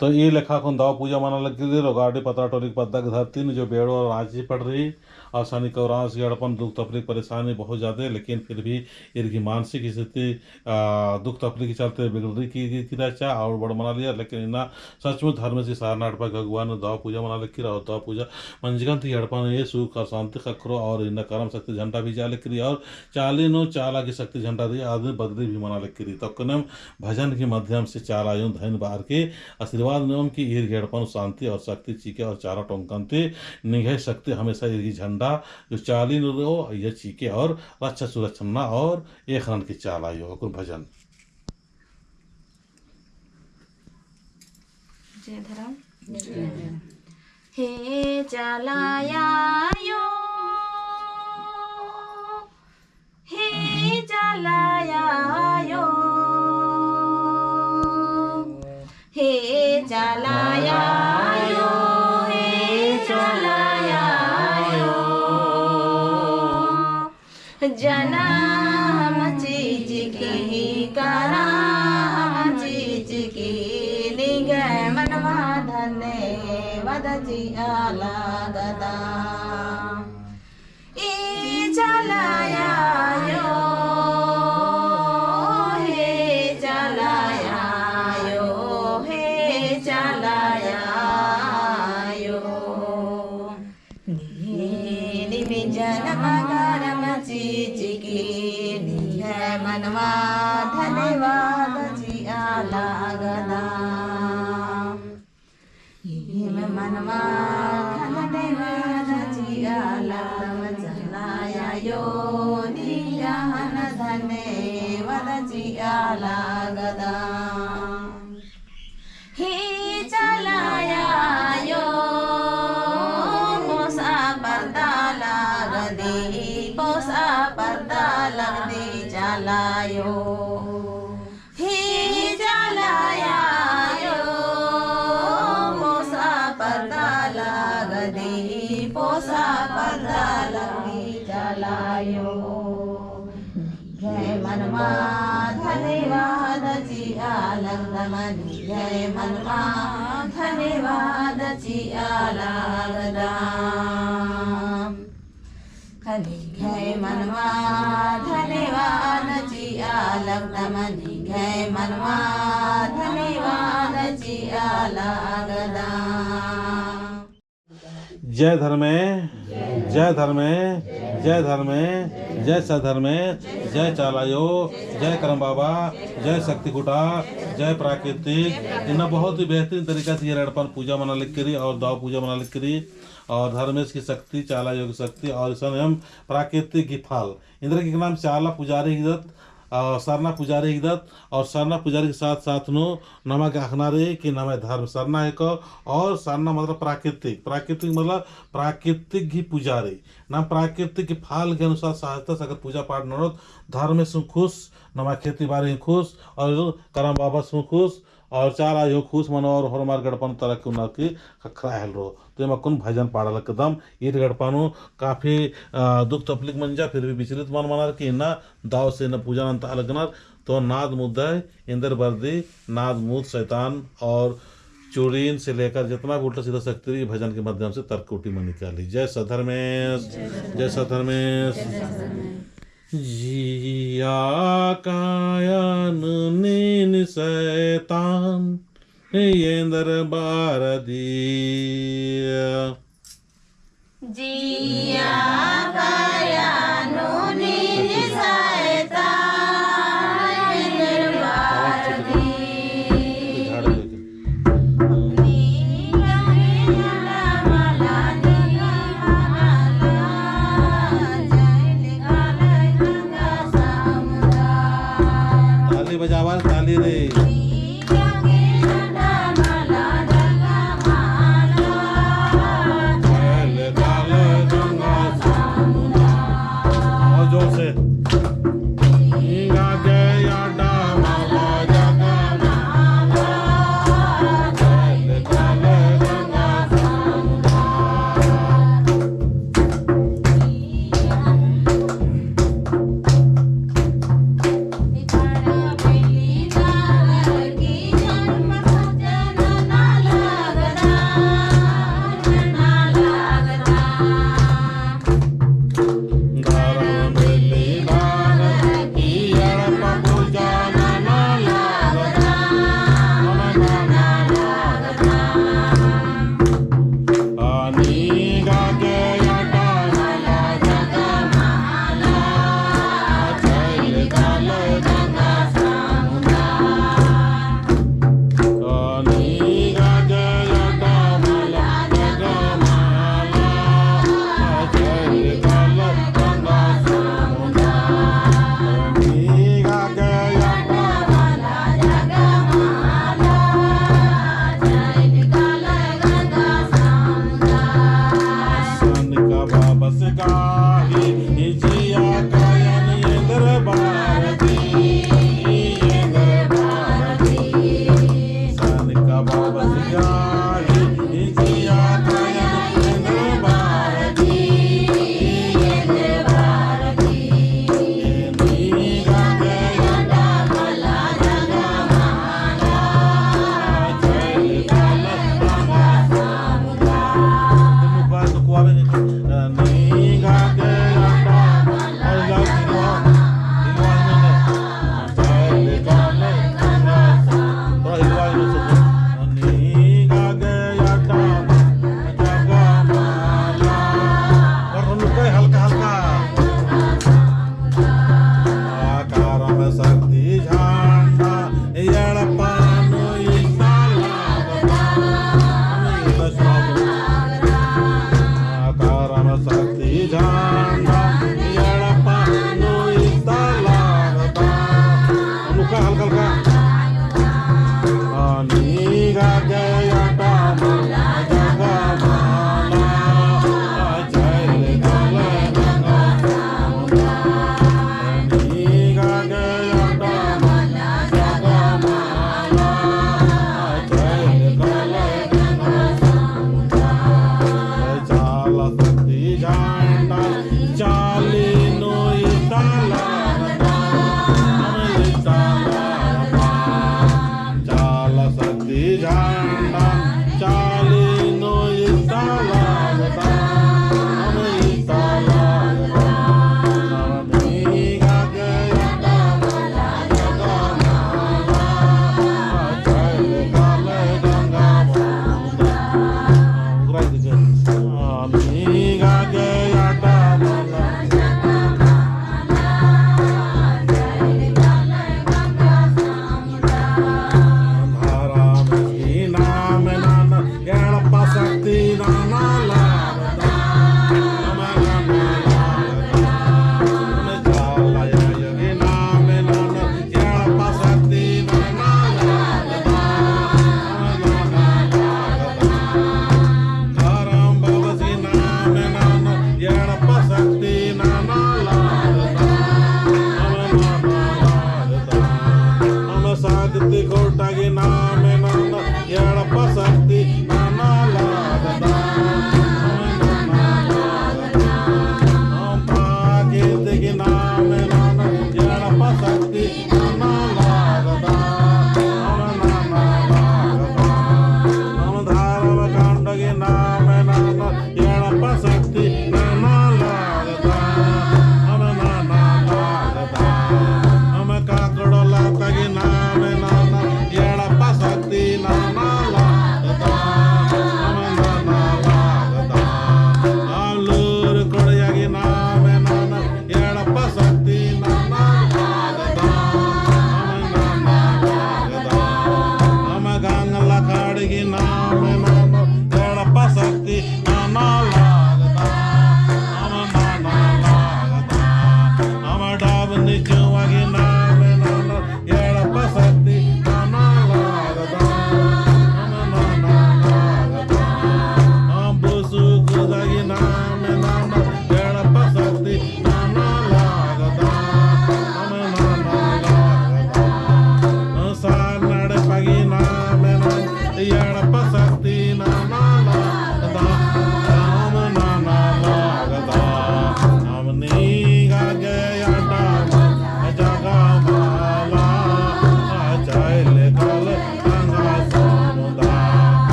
तो ये लेखा को दाव पूजा माना लग गई रोगाड़ी पतरा टोलिक पद्दा की धरती में जो बेड़ो और आंची पड़ रही आसानी कौरांस गड़पन दुख तकलीफ परेशानी बहुत ज़्यादा है, लेकिन फिर भी इनकी मानसिक स्थिति दुख तकलीफ के चलते बिगड़ रही की रचा और बड़ मना लिया। लेकिन इना सचमुच धर्म से सार नाट पर भगवान दाव पूजा मना लिखी रहा दाव पूजा मंजगंत हड़पन ये सुख और शांति खखरो और इन कर्म शक्ति झंडा भी जा लिखी और चाली नो चाला की शक्ति झंडा दी आदमी बदली भी मना लिखी तो कनम भजन के माध्यम से चाला यूं धन बार के आशीर्वाद नियम की ईर घेड़पन शांति और शक्ति चीके और चारा टोंकनते निगह शक्ति हमेशा इर्गी झंडा जो चाली नो ये चीके और रक्षा सुरक्षना और एक रन की चाला यो कुल भजन। जय धर्म हे चालाया यो हे चालाया यो हे चालाया यो हे चालाया यो जन्म चीज की करा चीज की निगह मनवा धने वदजी आला गदा ए चलाया यो हे चलाया यो हे चलाया यो निमि जन्म करम चीज की निगह मनवा धन्यवाद जी आला गदा मनवा धन्यवाद जी आला चलाया यो नियान धन्यवाद जी आला गदा हे चलाया यो पोसा पर्दा लगदी पोसा पर्दा लगदी चलायो हे चलाया यो पोसा पर्दा लगदी पोसा पर्दा लगदी चलायो जय मनवा धन्यवाद जी आलग दमनी जय मनवा धन्यवाद जी आलग दाम जय मनवा धन्यवाद जी आलग दमनी जय मनवा धन्यवाद जी आलग दाम। जय धर्मे जय धर्मे जय धर्मे जय सधर्मे जय चालायो जय करम बाबा जय शक्ति कुटा जय प्राकृतिक इन्हें बहुत ही बेहतरीन तरीका से ये लड़पन पूजा मना लिख करी और दाव पूजा मना लिख करी और धर्मेश की शक्ति चाला योग शक्ति और स्वयं प्राकृतिक की फल इंद्र के नाम चाला पुजारी हिदत सरना पुजारी हिदत और सरना पुजारी के साथ साथ नो नमक अखनारे कि नम धर्म सरना एक और सरना मतलब प्राकृतिक प्राकृतिक मतलब प्राकृतिक ही पुजारी नाम प्राकृतिक के फल के अनुसार सहायता से अगर पूजा पाठ न धर्म में खुश नमा खेती बाड़ी खुश और करम बाबा सु खुश और चार आयो खुश मनो और हरमार गड़पन तरह के उन्हें की खखरा हेल रो तो मैं कौन भजन पाड़ा एकदम ईद गड़पानु काफ़ी दुख तकलीफ मंजा फिर भी विचलित मन मनार कि ना दाव से न पूजा अंत लगनर तो नाद मुद्दय इंद्र बर्दी नाद मुद शैतान और चूड़ीन से लेकर जितना भी उल्टा सीधा शक्ति भजन के माध्यम से तर्कउटी में निकाली। जय सधर्मेश जय सधर्मेश जिया कायन नीन शैतान इंद्र बार दिया जिया कायन नीन शैतान इंद्र बार दिया बजावार ताली रे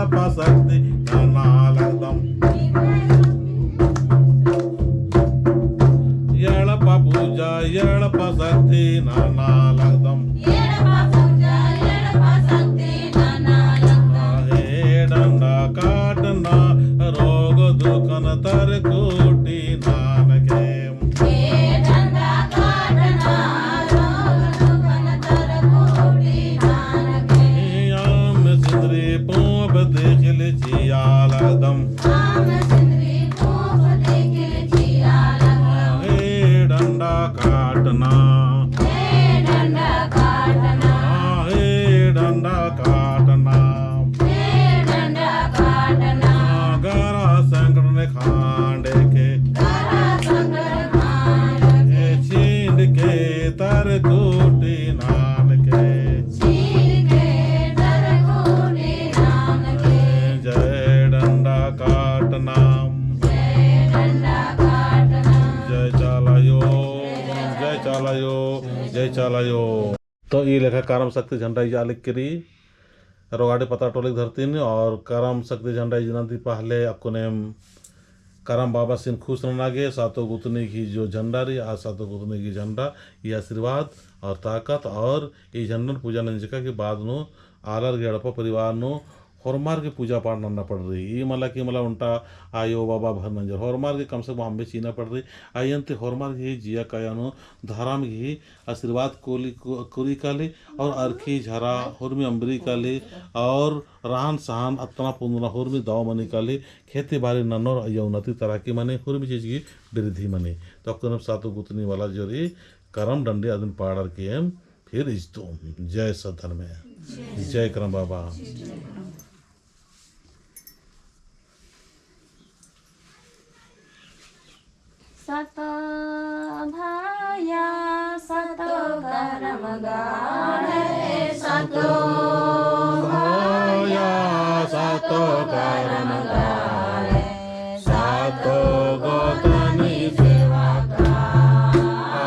येळप शक्ती नानालगदम येळप पूजा येळप शक्ति नानालगदम हे डंडा काटना रोग दुखन तर कोटी नानके आम सिंदरी पोप देखल जियालगदम हे डंडा काटना हे डंडा काटना गारा संकट ने खांडे के छींड के तर कोटी नानके जय डंडा काटना जय चालायो जय चालायो जय चालायो तो ये लेखा करम शक्ति झंडा लिख करी रोगाड़े पता टोलिक धरतीन और करम शक्ति झंडा जिनती पहले अकुने करम बाबा सिंह खुश रहनागे सातों गुतनी की जो झंडा रही आज सातों गुतनी की झंडा ये आशीर्वाद और ताकत और ये झंडन पूजा नंजिका के बाद नो आलर गेड़प परिवार नो होरमार की पूजा पाठ नन्ना पड़ रही ये मला की मला उल्टा आयो बाबा भर नंजर होरमार के कम से कम हमें चीना पड़ रही आयंते होरमार की जिया कायानो धाराम की आशीर्वाद कोरी काले और अर्खी झरा हुरमी अम्बरी काले और राहन सहान अतना पुंदना हुरमी दाव मनी काले खेती बाड़ी नन्नोर यौनती तरह की मने हुरमी चीज की वृद्धि मने तो अक्कन सातों गुतनी वाला जोरी करम डंडे अदन पाड़र के हम फिर इज्जतो जय सधर्म जय करम बाबा सतो भाया सतो करम गाढ़े सतो भाया सतो करम गाढ़े सतो गोतनी सेवा गाढ़े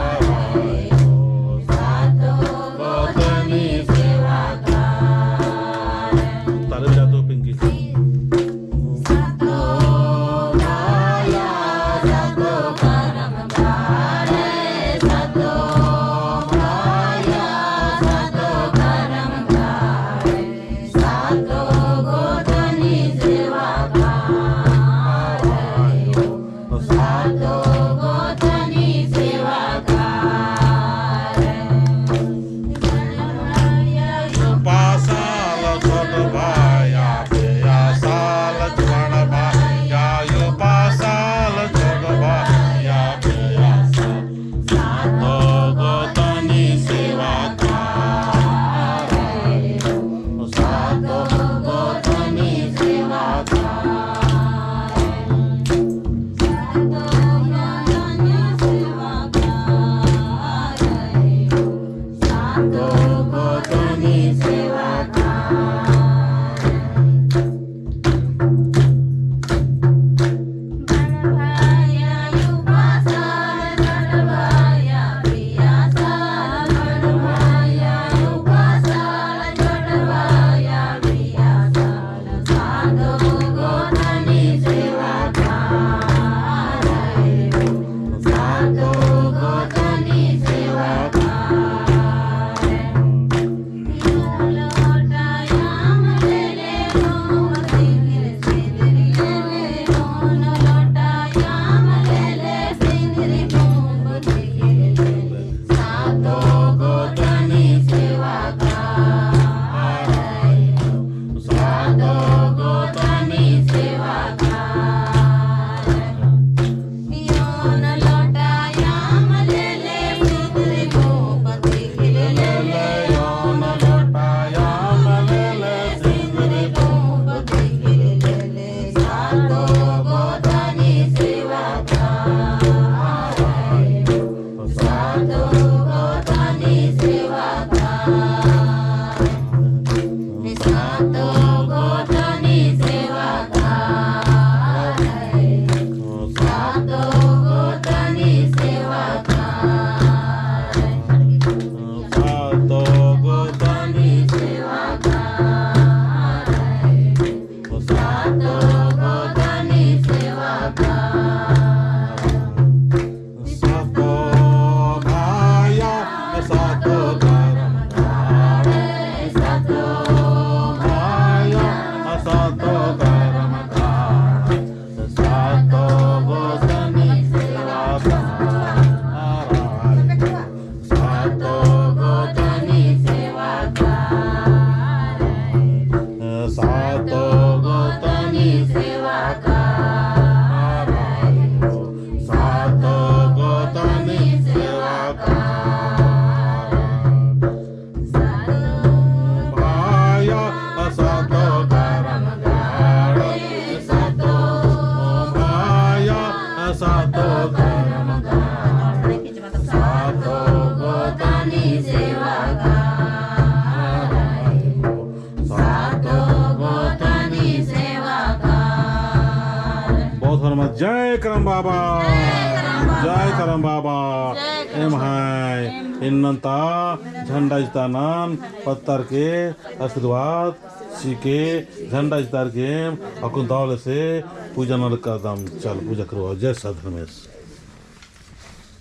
सतो गोतनी सेवा गाढ़े ताले बजा दो पिंकी जय करम बाबा जय करम बाबा एम हाय इन्नंता झंडा इस्तानान पत्थर के आशीर्वाद सीके झंडा इस्तार के अकुन दावले से पूजा नल करदम चल पूजा करो जय सत धर्मेश